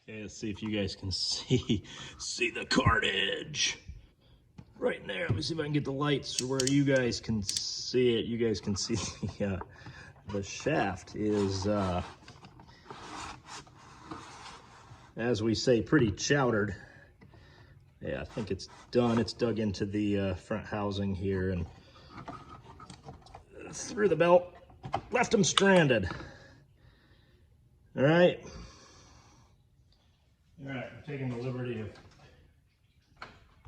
Okay, let's see if you guys can see the carnage right in there. Let me see if I can get the lights where you guys can see it. You guys can see the shaft is, as we say, pretty chowdered. Yeah, I think it's done. It's dug into the front housing here and through the belt, left them stranded. All right. All right, I'm taking the liberty of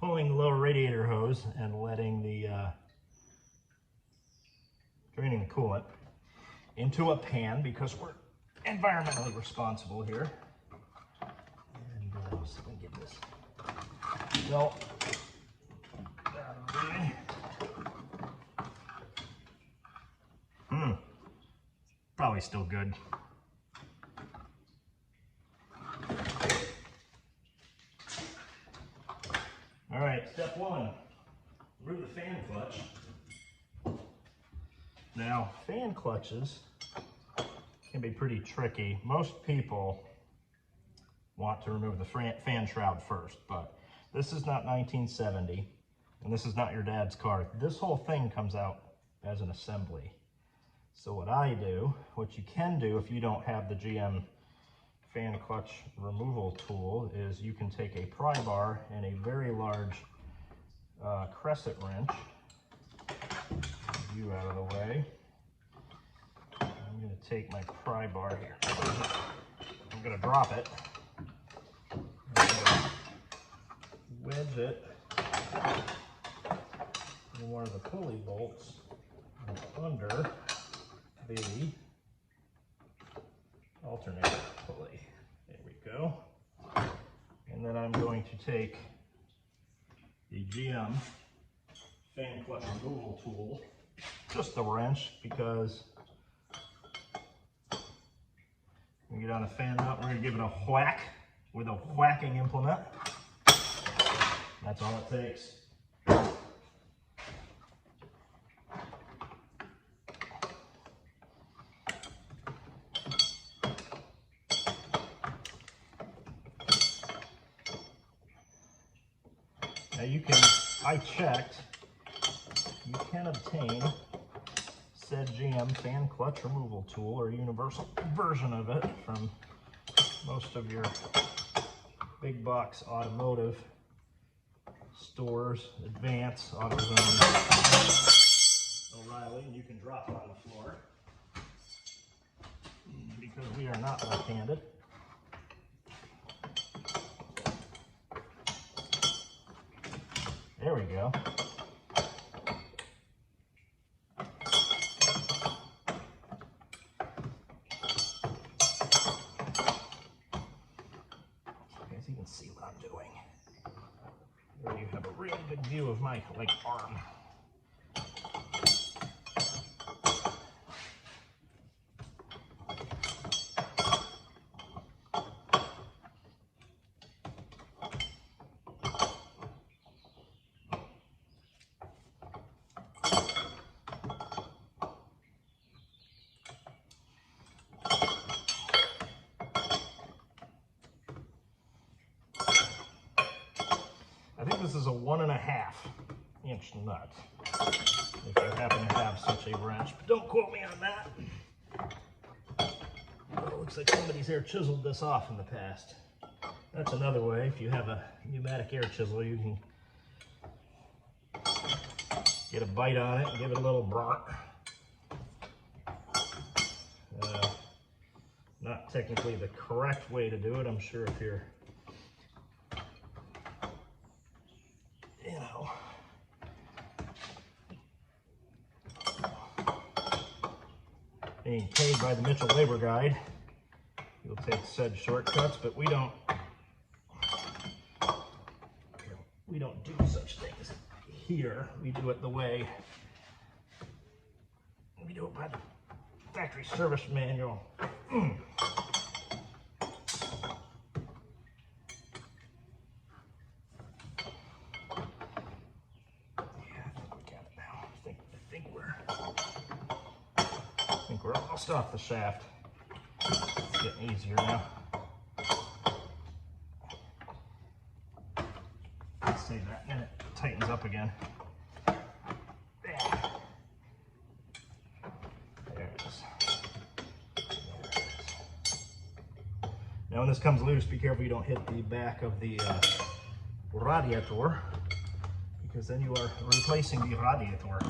pulling the lower radiator hose and letting the draining the coolant into a pan because we're environmentally responsible here. And let's see if we can get this belt out of the way. Probably still good. All right, step one, remove the fan clutch. Now, fan clutches can be pretty tricky. Most people want to remove the fan shroud first, but this is not 1970, and this is not your dad's car. This whole thing comes out as an assembly. So what I do, what you can do if you don't have the GM fan clutch removal tool, is you can take a pry bar and a very large crescent wrench. You out of the way. I'm going to take my pry bar here. I'm going to drop it. Wedge it in one of the pulley bolts under the alternator pulley. There we go. And then I'm going to take the GM fan clutch removal tool, just the wrench, because we get on a fan mount, we're going to give it a whack with a whacking implement. That's all it takes. Now you can, I checked, you can obtain said GM fan clutch removal tool or universal version of it from most of your big box automotive stores, Advance, AutoZone, O'Reilly, and you can drop it on the floor because we are not left-handed. There we go. As you can see what I'm doing. There you have a really good view of my arm. I think this is a 1.5 inch nut, if you happen to have such a wrench, but don't quote me on that. Oh, it looks like somebody's air chiseled this off in the past. That's another way. If you have a pneumatic air chisel, you can get a bite on it and give it a little burnt. Not technically the correct way to do it, I'm sure, if you're being paid by the Mitchell Labor Guide, you'll take said shortcuts, but we don't do such things here. We do it the way we do it by the factory service manual. We're almost off the shaft. It's getting easier now. save that, and it tightens up again. There it is. Now when this comes loose, be careful you don't hit the back of the radiator, because then you are replacing the radiator.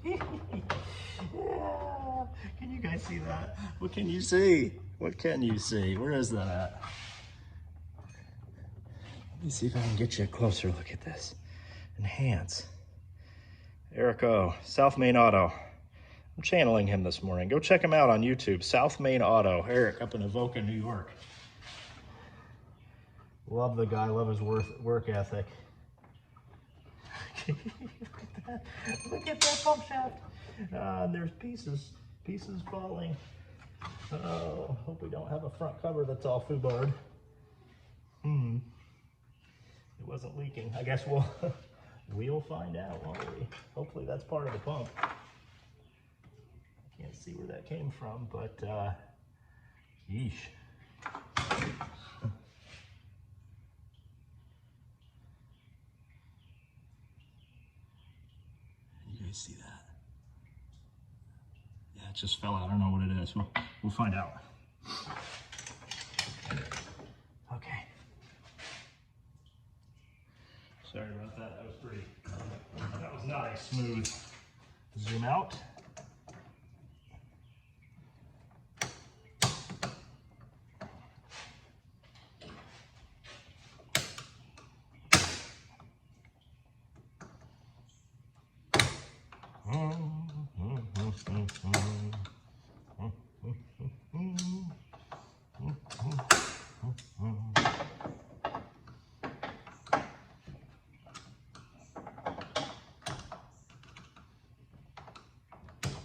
Yeah. Can you guys see that? What can you see? What can you see? Where is that at? Let me see if I can get you a closer look at this. Enhance. Eric O, South Main Auto. I'm channeling him this morning. Go check him out on YouTube. South Main Auto. Eric up in Avoca, New York. Love the guy. Love his work ethic. Look at that. Look at that pump shaft. And there's pieces falling. Oh, hope we don't have a front cover that's all foobarred. It wasn't leaking. I guess we'll find out, won't we? Hopefully that's part of the pump. Can't see where that came from, but yeesh. You guys see that? Yeah, it just fell out. I don't know what it is. We'll find out. Okay. Sorry about that. That was not a smooth zoom out.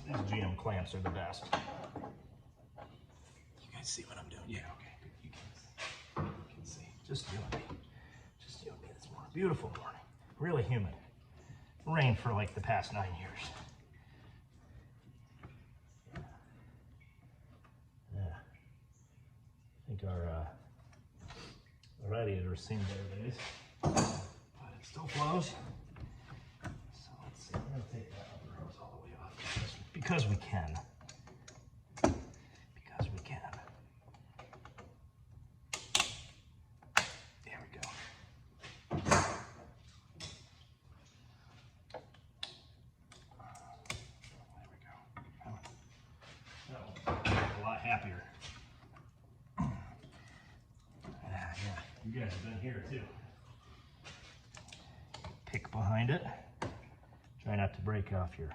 These GM clamps are the best. You guys see what I'm doing? Yeah, okay. You can see. Just you and me. Just you and me this morning. Beautiful morning. Really humid. Rained for like the past 9 years. Yeah. I think our radiator's seen better days. But it still flows. So let's see. I'm going to take that upper hose all the way off because we can. Because we can. There we go. A lot happier. Yeah, you guys have been here too. Pick behind it. Try not to break off your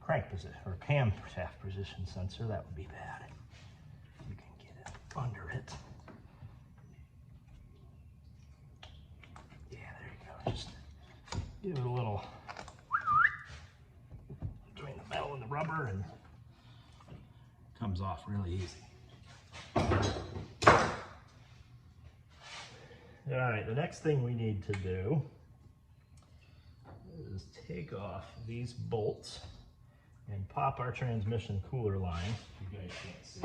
crank position or cam shaft position sensor. That would be bad. You can get it under it. Yeah, there you go. Just give it a little between the metal and the rubber, and comes off really easy. All right, the next thing we need to do is take off these bolts and pop our transmission cooler line. You guys can't see.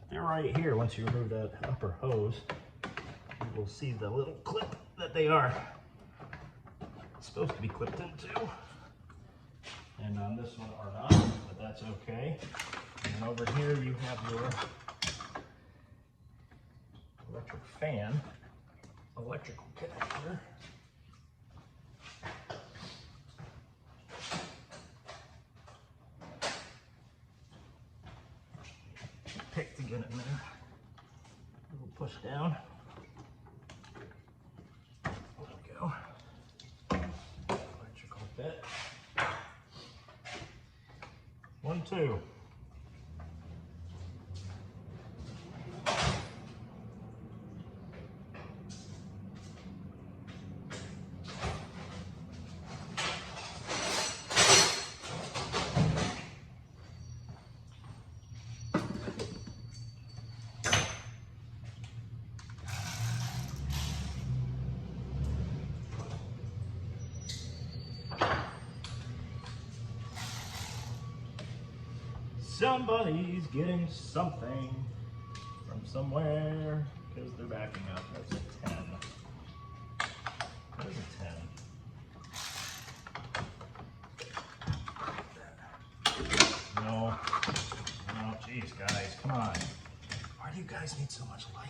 They're right here. Once you remove that upper hose, you will see the little clip that they are supposed to be clipped into. And on this one are not, but that's okay. And over here you have your electric fan, electrical connector. Pick to get it in there. A little push down. There we go. Electrical bit. 1, 2. Somebody's getting something from somewhere. because they're backing up. That's a 10. That is a 10. No. No, geez, guys, come on. Why do you guys need so much light?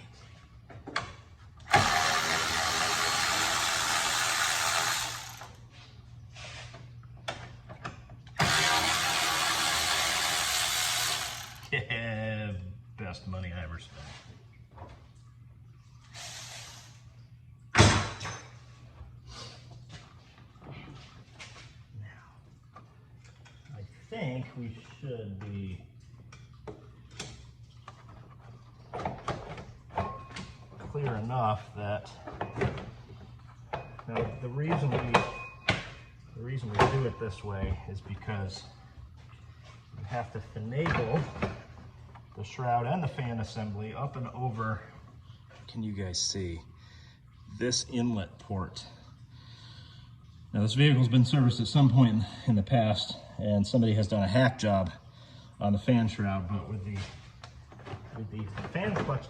Yeah, best money I ever spent. Now, I think we should be clear enough that now the reason we do it this way is because you have to finagle the shroud and the fan assembly up and over. Can you guys see this inlet port? Now this vehicle's been serviced at some point in the past, and somebody has done a hack job on the fan shroud, but with the fan clutch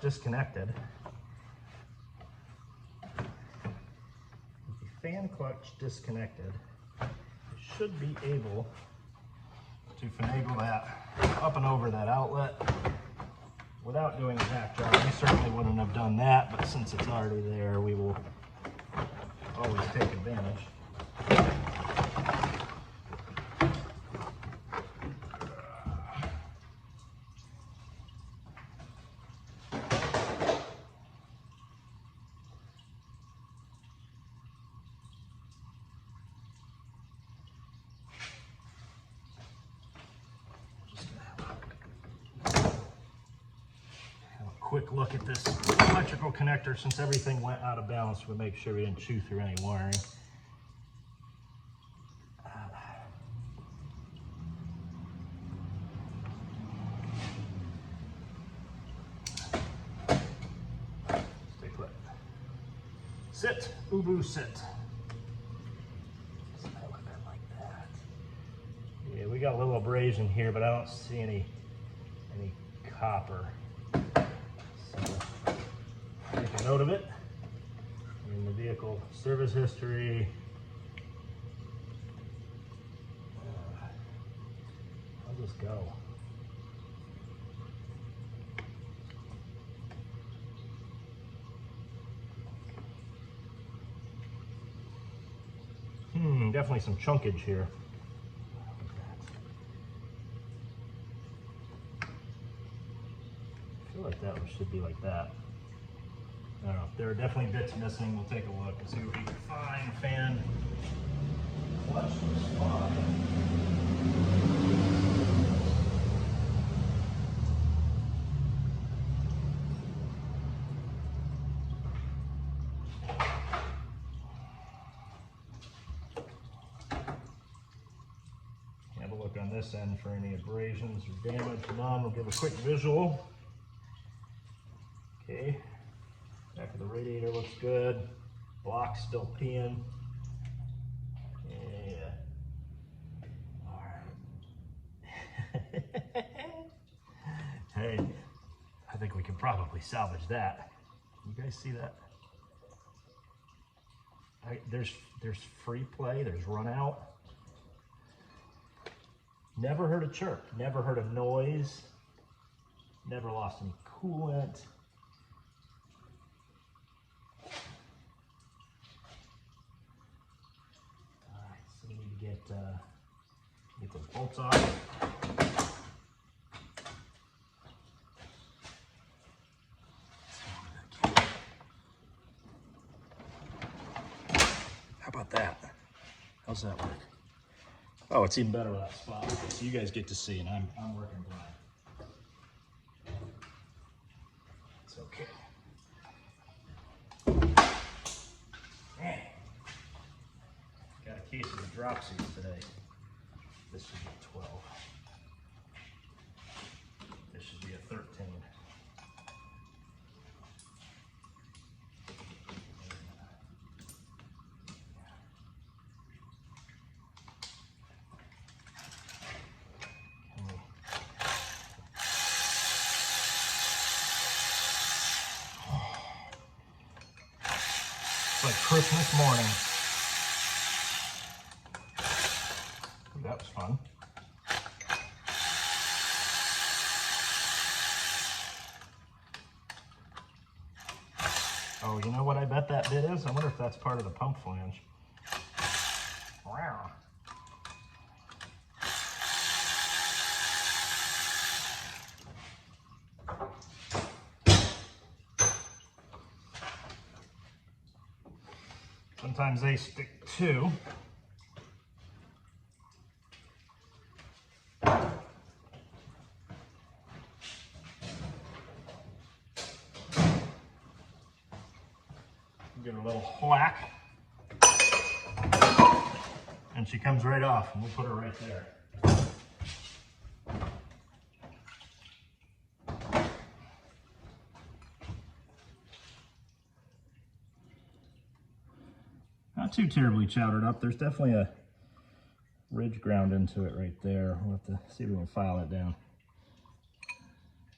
disconnected, you should be able to finagle that up and over that outlet without doing a hack job. We certainly wouldn't have done that, but since it's already there, we will always take advantage. Quick look at this electrical connector. Since everything went out of balance, we'll make sure we didn't chew through any wiring. Stay put. Sit, Ubu, sit. Like that. Yeah, we got a little abrasion here, but I don't see any copper. Make a note of it in the vehicle service history. I'll just go. Definitely some chunkage here. I feel like that one should be like that. I don't know. There are definitely bits missing. We'll take a look and see what we can find. Fan clutch spot. Have a look on this end for any abrasions or damage. None. We'll give a quick visual. Okay. Back of the radiator looks good. Block's still peeing. Yeah. All right. Hey, I think we can probably salvage that. You guys see that? There's free play. There's run out. Never heard a chirp. Never heard a noise. Never lost any coolant. Get those bolts off. How about that? How's that work? Oh, it's even better with that spot. So you guys get to see, and I'm working blind. It's okay. Man. Got a case of the dropsies today. This should be a 12. This should be a 13. It's like Christmas morning. Ooh, that was fun. Oh, you know what I bet that bit is? I wonder if that's part of the pump flange. Wow. Sometimes they stick too. Give her a little whack. And she comes right off, and we'll put her right there. Not too terribly chowdered up. There's definitely a ridge ground into it right there. We'll have to see if we can file it down.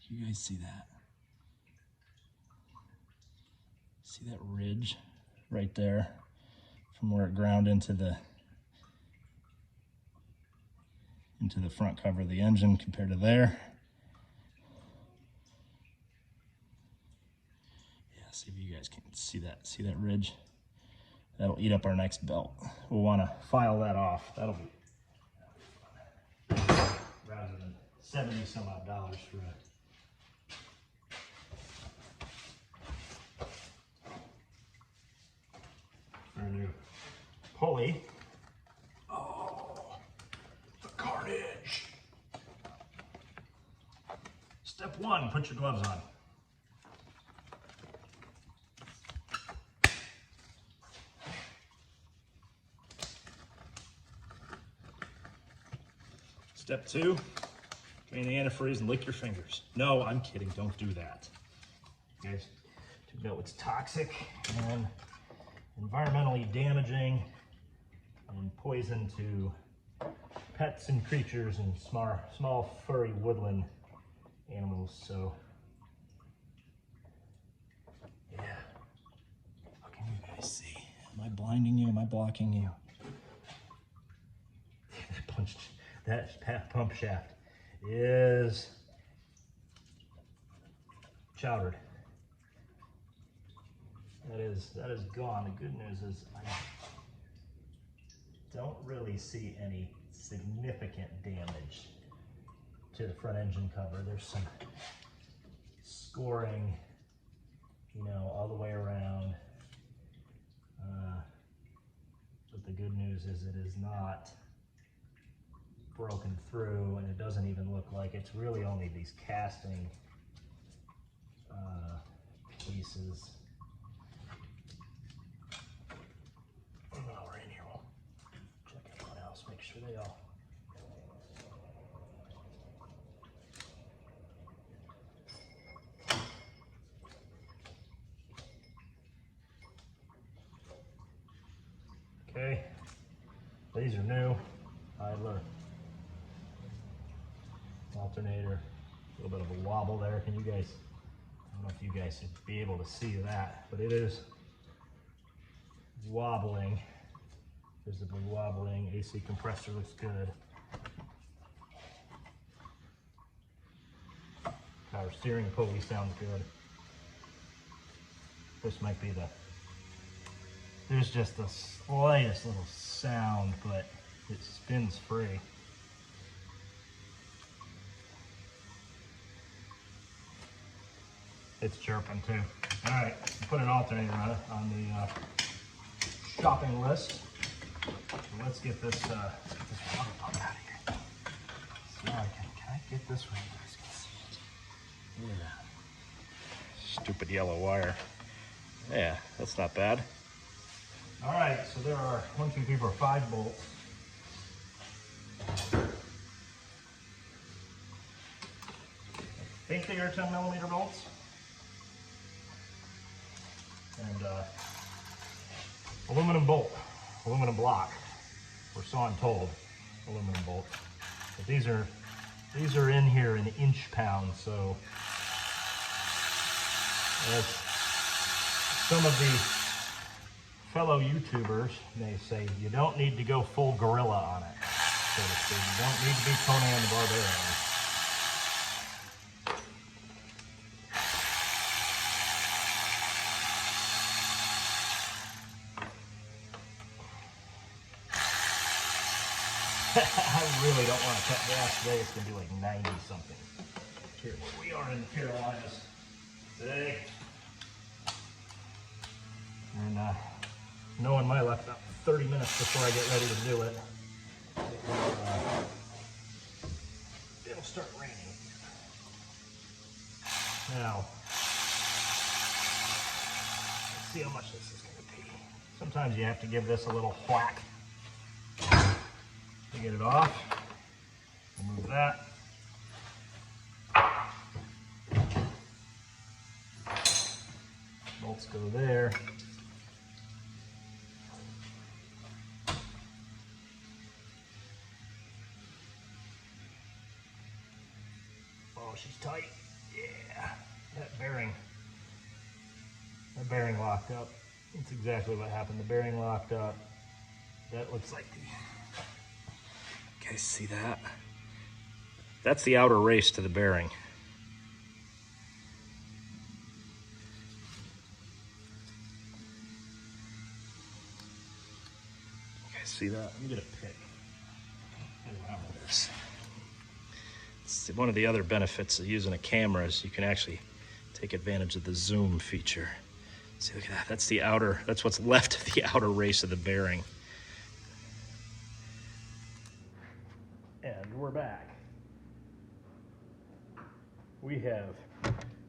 You guys see that? See that ridge right there from where it ground into the front cover of the engine compared to there. Yeah, see if you guys can see that ridge. That'll eat up our next belt. We'll want to file that off. That'll be fun. Rather than 70 some odd dollars for a new pulley. Oh, the carnage. Step one, put your gloves on. Step two, drain the antifreeze and lick your fingers. No, I'm kidding, don't do that. Guys, to know it's toxic and environmentally damaging and poison to pets and creatures and small furry woodland animals. So yeah, how can you guys see? Am I blinding you? Am I blocking you? That pump shaft is chowdered. That is gone. The good news is I don't really see any significant damage to the front engine cover. There's some scoring, you know, all the way around. But the good news is it is not broken through, and it doesn't even look like it's really only these casting pieces. While we're in here, we'll check everyone else, make sure they all. Okay, these are new. Idler. Alternator, a little bit of a wobble there. Can you guys, I don't know if you guys would be able to see that, but it is wobbling, visibly wobbling. AC compressor looks good. Power steering pulley sounds good. This might be there's just the slightest little sound, but it spins free. It's chirping too. All right, put an alternator on the shopping list. So let's get this water pump out of here. See how can I get this where you guys can see it? Look at that. Stupid yellow wire. Yeah, that's not bad. All right, so there are 1, 2, 3, 4, 5 bolts. I think they are 10mm bolts. And aluminum bolt, aluminum block. We're so I'm told, aluminum bolt. But these are in here in inch pounds. So as some of the fellow YouTubers may say you don't need to go full gorilla on it, so to speak. You don't need to be Conan the Barbarian. I really don't want to cut gas today. It's going to be like 90 something here where we are in the Carolinas today. And knowing my luck, about 30 minutes before I get ready to do it, it'll start raining. Now, let's see how much this is going to be. Sometimes you have to give this a little whack to get it off. Remove that. Bolts go there. Oh, she's tight. Yeah, that bearing locked up. That's exactly what happened. The bearing locked up. That looks like the, you guys see that? That's the outer race to the bearing. You guys see that? Let me get a pick. Get around with this. It's one of the other benefits of using a camera is you can actually take advantage of the zoom feature. See, look at that. That's the outer, that's what's left of the outer race of the bearing. And we're back. We have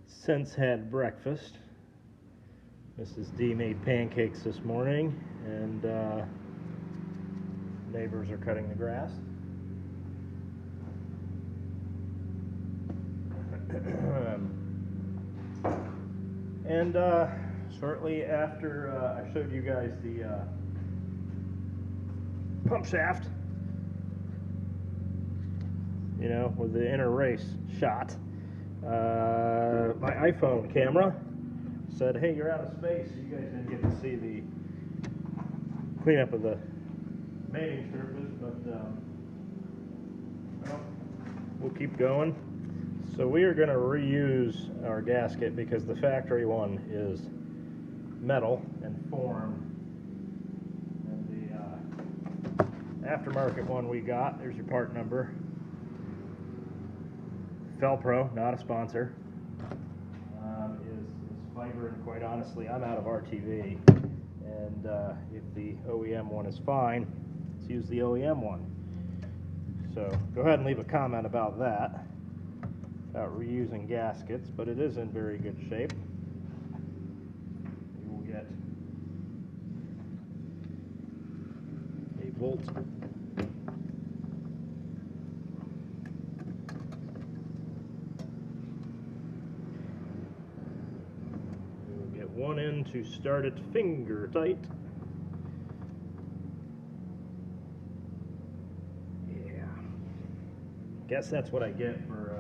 since had breakfast. Mrs. D made pancakes this morning, and neighbors are cutting the grass. And shortly after I showed you guys the pump shaft, you know, with the inner race shot, my iPhone camera said, hey, you're out of space. You guys didn't get to see the cleanup of the mating surface, but well, we'll keep going. So we are going to reuse our gasket because the factory one is metal and formed. And the aftermarket one we got, there's your part number. Felpro, not a sponsor, is fiber, and quite honestly, I'm out of RTV. And if the OEM one is fine, let's use the OEM one. So go ahead and leave a comment about that. About reusing gaskets, but it is in very good shape. You will get a bolt. You will get one end to start it finger tight. Yeah. Guess that's what I get for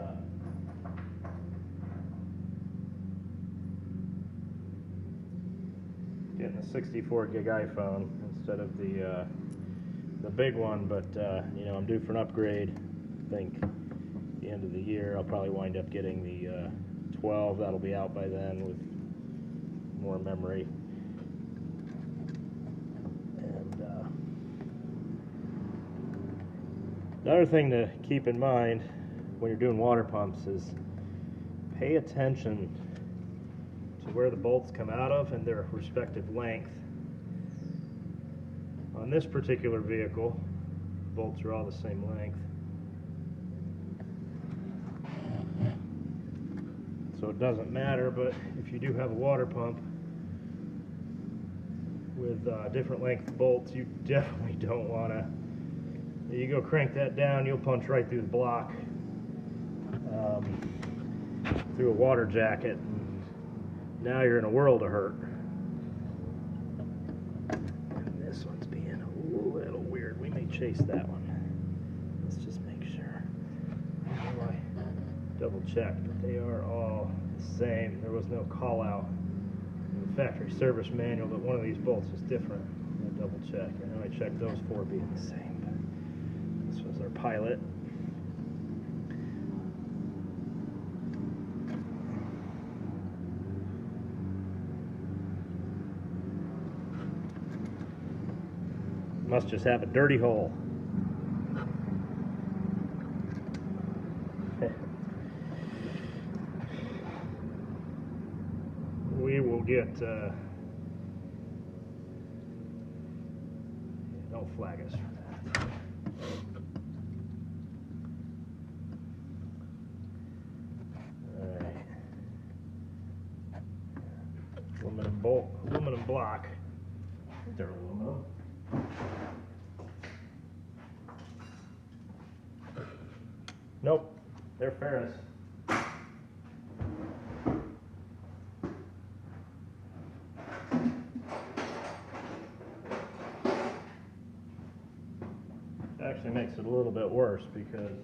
getting a 64 gig iPhone instead of the big one, but you know, I'm due for an upgrade. I think at the end of the year I'll probably wind up getting the 12. That'll be out by then with more memory. And another thing to keep in mind when you're doing water pumps is pay attention to where the bolts come out of and their respective length. On this particular vehicle, bolts are all the same length. So it doesn't matter, but if you do have a water pump with different length bolts, you definitely don't want to, you go crank that down, you'll punch right through the block, through a water jacket. Now you're in a world of hurt. And this one's being a little weird. We may chase that one. Let's just make sure. I double check, but they are all the same. There was no call out in the factory service manual that one of these bolts is different. I'm gonna double check. I know I checked those four being the same, but this was our pilot. Must just have a dirty hole. We will get, don't flag us for that. Alright. Aluminum bolt, aluminum block. They're aluminum. Nope, they're ferrous. Actually makes it a little bit worse because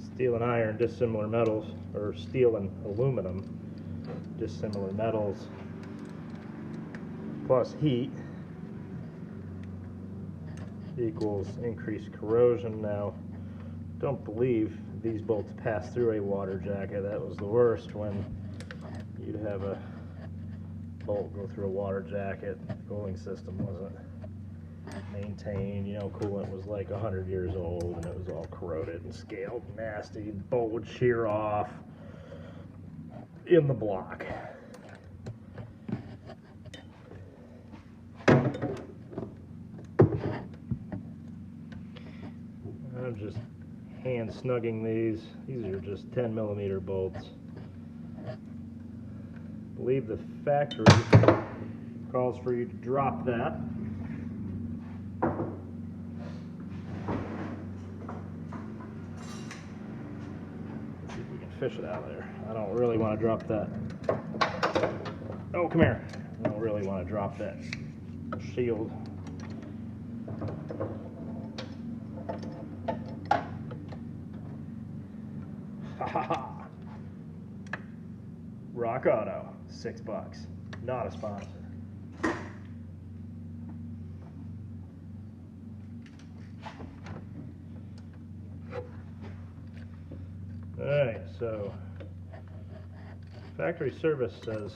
steel and iron, dissimilar metals, or steel and aluminum, dissimilar metals, plus heat equals increased corrosion. Now, don't believe these bolts pass through a water jacket. That was the worst, when you'd have a bolt go through a water jacket. The cooling system wasn't maintained. You know, coolant was like 100 years old and it was all corroded and scaled, nasty. The bolt would shear off in the block. I'm just hand snugging these. These are just 10mm bolts. I believe the factory calls for you to drop that. Let's see if we can fish it out of there. I don't really want to drop that. Oh, come here. I don't really want to drop that shield. Rock Auto, $6. Not a sponsor. Alright, so factory service says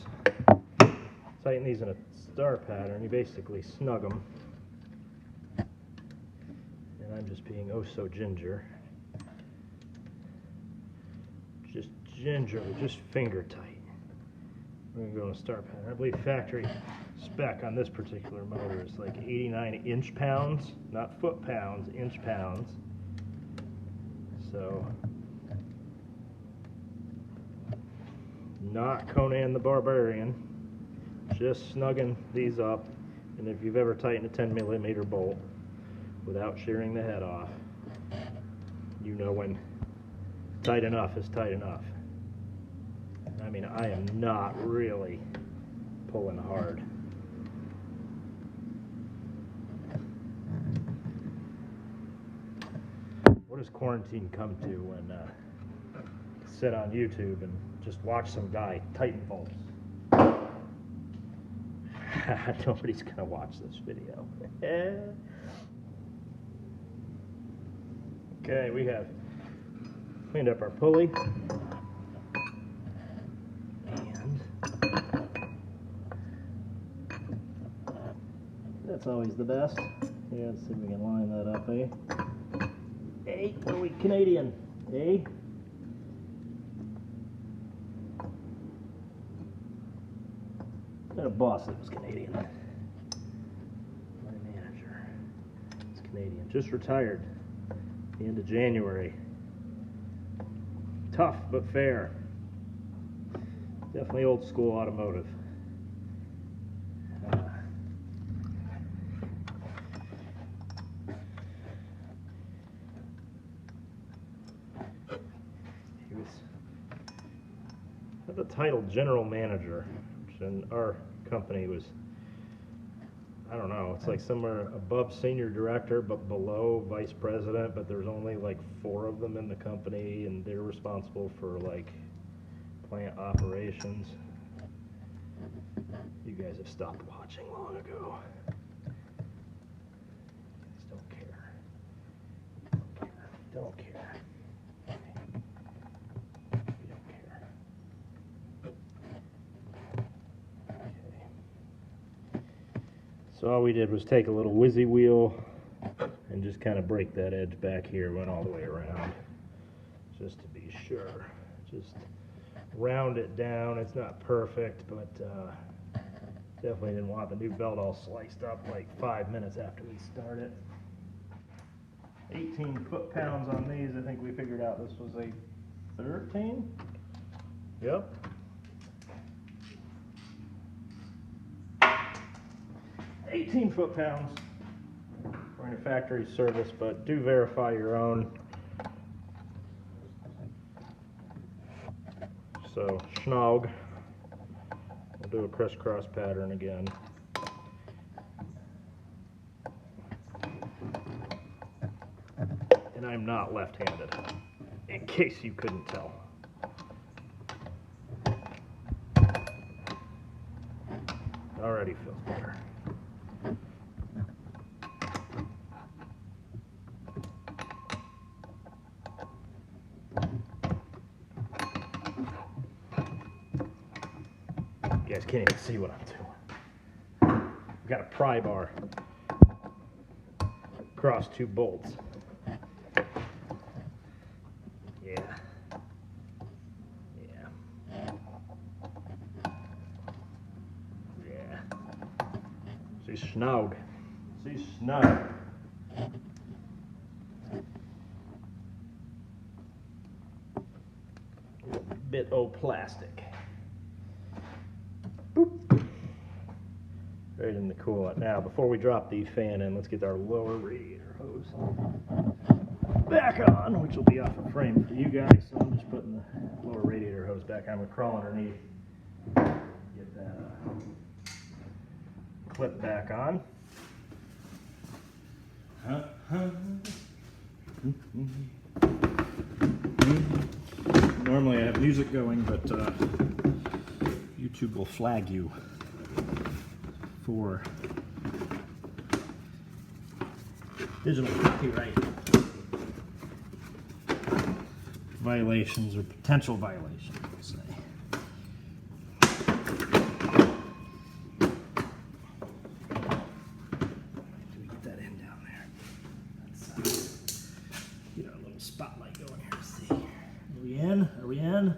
tighten these in a star pattern. You basically snug them. And I'm just being oh so ginger. Just gingerly, just finger tight. We're going to go in a star pattern. I believe factory spec on this particular motor is like 89 inch-pounds, not foot-pounds, inch-pounds. So, not Conan the Barbarian, just snugging these up. And if you've ever tightened a 10mm bolt without shearing the head off, you know when tight enough is tight enough. I mean, I am not really pulling hard. What does quarantine come to when sit on YouTube and just watch some guy tighten bolts? Nobody's gonna watch this video. Okay, we have cleaned up our pulley. That's always the best. Yeah, let's see if we can line that up, eh? Hey, are we Canadian? Eh? I had a boss that was Canadian. My manager is Canadian. Just retired at the end of January. Tough but fair. Definitely old school automotive. He was the title general manager, which in our company was I don't know, it's like somewhere above senior director but below vice president, but there's only like 4 of them in the company and they're responsible for like plant operations. You guys have stopped watching long ago. Just don't care. Don't care. You don't care. Okay. So all we did was take a little whizzy wheel and just kind of break that edge back here, went all the way around, just to be sure. Just round it down. It's not perfect, but definitely didn't want the new belt all sliced up like 5 minutes after we started. 18 foot-pounds on these. I think we figured out this was a 13. Yep. 18 foot-pounds. We're in a factory service, but do verify your own. So, schnog. We'll do a crisscross pattern again. And I'm not left-handed, in case you couldn't tell. Already feels better. You guys can't even see what I'm doing. I've got a pry bar across 2 bolts. Yeah. She's snug. She's snug. Bit of plastic. Boop. Right in the coolant. Now, before we drop the fan in, let's get our lower radiator hose back on, which will be off the frame for you guys. So I'm just putting the lower radiator hose back on. I'm gonna crawl underneath. Get that clip back on. Normally I have music going, but YouTube will flag you for digital copyright violations or potential violations, we'll say. Get that in down there. Let's get our little spotlight going here to see. Are we in? Are we in?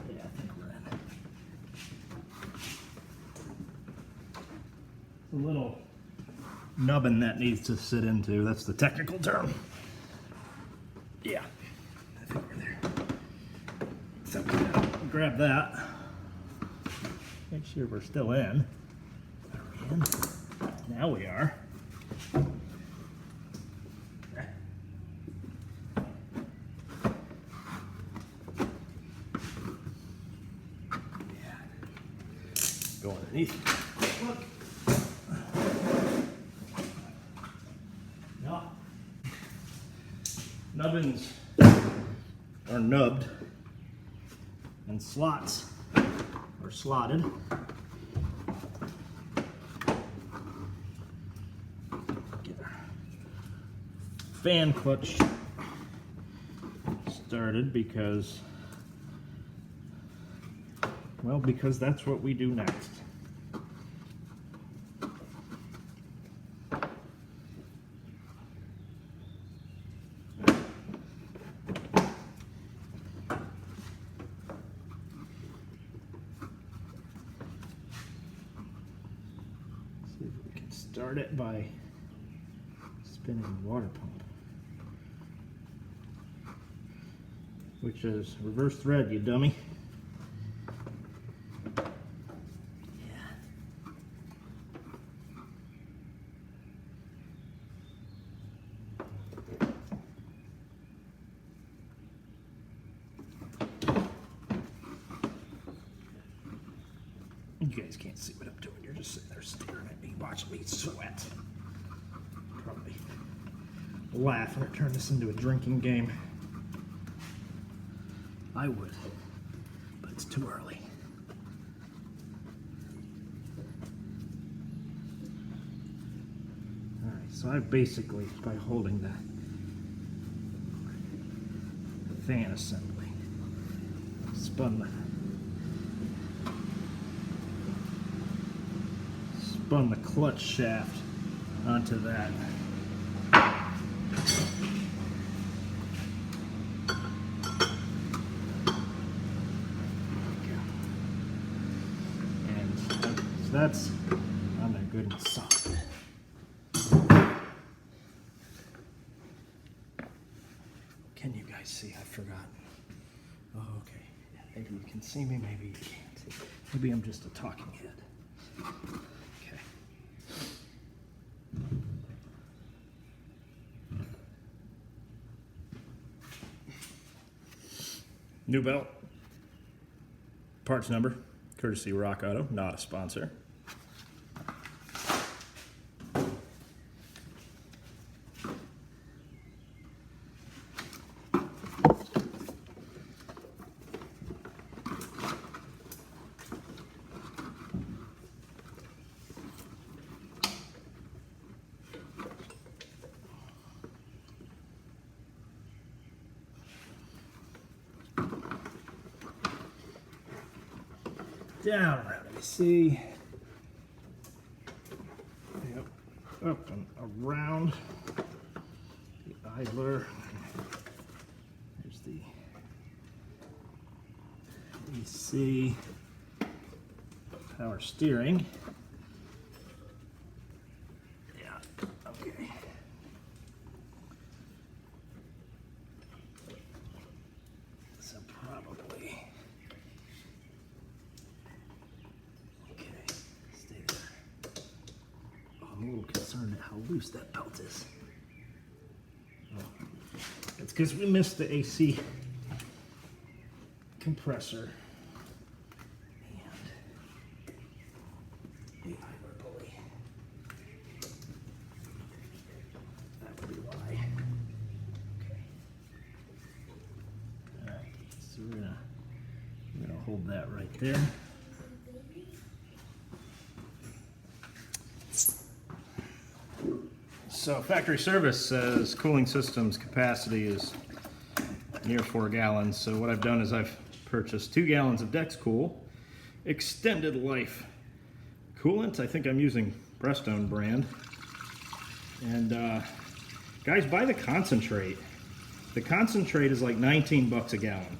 Yeah, I think we're in. It's a little nubbin that needs to sit into. That's the technical term. Yeah, I think we're there. So grab that. Make sure we're still in. Are we in? Now we are. Go underneath. Look. No. Nubbins are nubbed and slots are slotted. Get our fan clutch started because that's what we do next. See if we can start it by spinning the water pump, which is reverse thread, you dummy. You guys can't see what I'm doing. You're just sitting there staring at me, watching me sweat. Probably laugh when I turn this into a drinking game. I would, but it's too early. Alright, so I basically, by holding the fan assembly, spun the clutch shaft onto that. And so that's on there good and solid. Can you guys see? I've forgotten. Oh, okay. Maybe you can see me, maybe you can't. Maybe I'm just a talking head. Okay. New belt. Parts number, courtesy Rock Auto, not a sponsor. Down around, let me see. Yep, up and around the idler. There's the AC, power steering. Yeah, okay. So probably. I'm a little concerned at how loose that belt is. Oh, it's because we missed the AC compressor and the idler pulley. That would be why. Okay. All right. So we're gonna hold that right there. So factory service says cooling system's capacity is near 4 gallons. So what I've done is I've purchased 2 gallons of Dexcool extended life coolant. I think I'm using Prestone brand. And guys, buy the concentrate. The concentrate is like 19 bucks a gallon.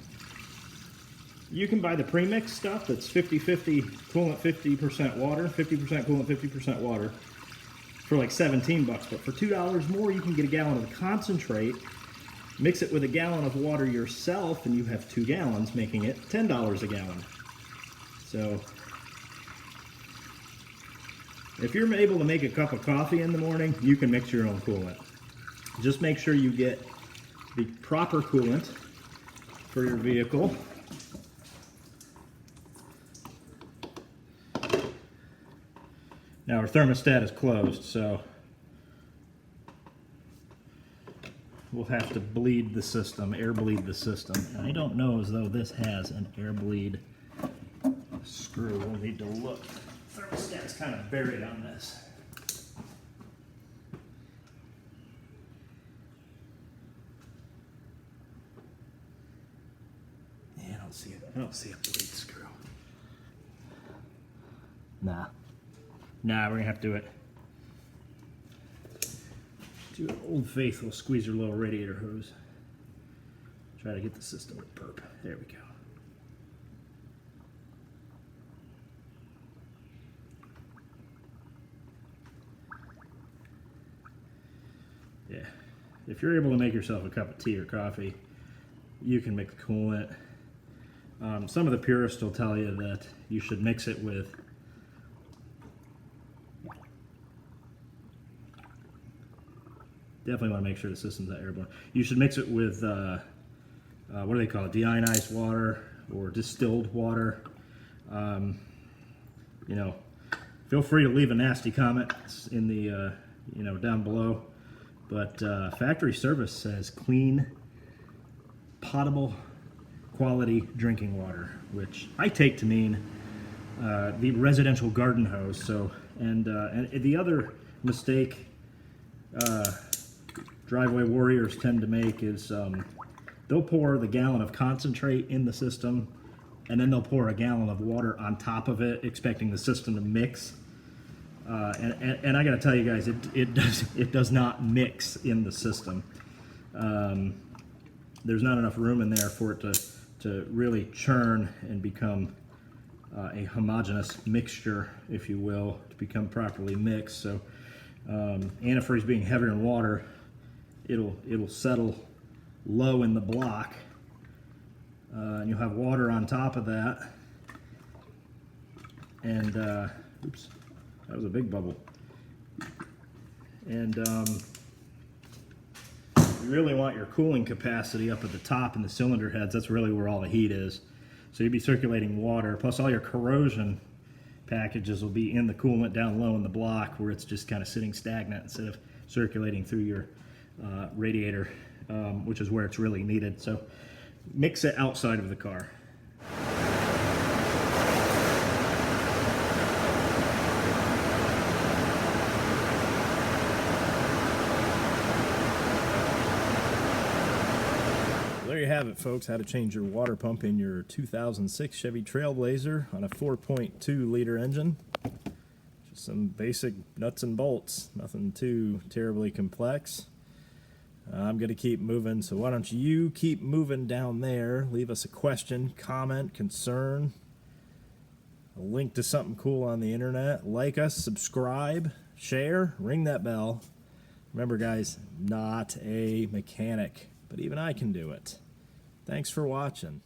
You can buy the premix stuff that's 50-50 coolant, 50% water, 50% coolant, 50% water. For like 17 bucks, but for $2 more you can get a gallon of concentrate, mix it with a gallon of water yourself, and you have 2 gallons, making it $10 a gallon. So if you're able to make a cup of coffee in the morning, you can mix your own coolant. Just make sure you get the proper coolant for your vehicle. Now our thermostat is closed, so we'll have to bleed the system, air bleed the system. And I don't know as though this has an air bleed screw. We'll need to look. The thermostat's kind of buried on this. Yeah, I don't see it. I don't see a bleed screw. Nah. Nah, we're gonna have to do it. Do an old faithful squeezer little radiator hose. Try to get the system to burp. There we go. Yeah, if you're able to make yourself a cup of tea or coffee, you can make the coolant. Some of the purists will tell you that you should mix it with definitely want to make sure the system's not airborne. You should mix it with, what do they call it, deionized water or distilled water. you know, feel free to leave a nasty comment in the, you know, down below. But factory service says clean, potable, quality drinking water, which I take to mean the residential garden hose. So, and the other mistake driveway warriors tend to make is they'll pour the gallon of concentrate in the system, and then they'll pour a gallon of water on top of it, expecting the system to mix. And I got to tell you guys, it does not mix in the system. There's not enough room in there for it to really churn and become a homogeneous mixture, if you will, to become properly mixed. So antifreeze being heavier in water, it'll settle low in the block, and you'll have water on top of that. And oops, that was a big bubble. And you really want your cooling capacity up at the top in the cylinder heads. That's really where all the heat is. So you'll be circulating water, plus all your corrosion packages will be in the coolant down low in the block, where it's just kind of sitting stagnant instead of circulating through your radiator, which is where it's really needed. So mix it outside of the car. There you have it, folks, how to change your water pump in your 2006 Chevy Trailblazer on a 4.2 liter engine. Just some basic nuts and bolts, nothing too terribly complex. I'm going to keep moving, so why don't you keep moving down there. Leave us a question, comment, concern, a link to something cool on the internet. Like us, subscribe, share, ring that bell. Remember, guys, not a mechanic, but even I can do it. Thanks for watching.